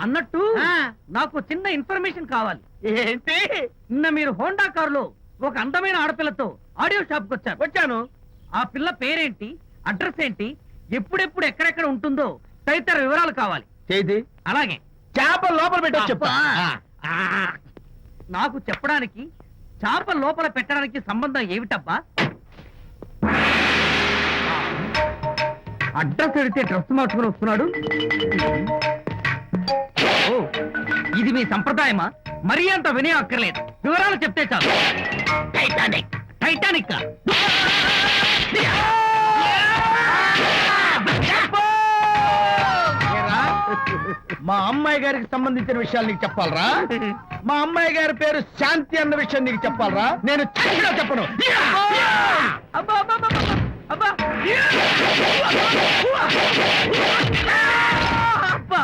అన్నట్టు నాకు చిన్న ఇన్ఫర్మేషన్ కావాలి. ఏంటి? నిన్న మీరు హోండా కారులో ఒక అందమైన ఆడపిల్లతో ఆడియో షాప్ కు వచ్చాను. ఆ పిల్ల పేరేంటి, అడ్రస్ ఏంటి, ఎప్పుడెప్పుడు ఎక్కడెక్కడ ఉంటుందో తదితర వివరాలు కావాలి. చేతి అలాగే చేప లోపల పెట్టి చెప్తా. నాకు చెప్పడానికి చేప లోపల పెట్టడానికి సంబంధం ఏమిటబ్బా? అడ్రస్ అడిగితే డ్రెస్ మార్చుకుని వస్తున్నాడు. ఓ, ఇది మీ సంప్రదాయమా? మరీ అంత వినయం అక్కర్లేదు, వివరాలు చెప్తే చాలు. టైటానిక్. టైటానిక్ మా అమ్మాయి గారికి సంబంధించిన విషయాలు నీకు చెప్పాలరా? మా అమ్మాయి గారి పేరు శాంతి అన్న విషయం నీకు చెప్పాలరా? నేను చచ్చినా చెప్పను. అబ్బా అబ్బా అబ్బా అబ్బా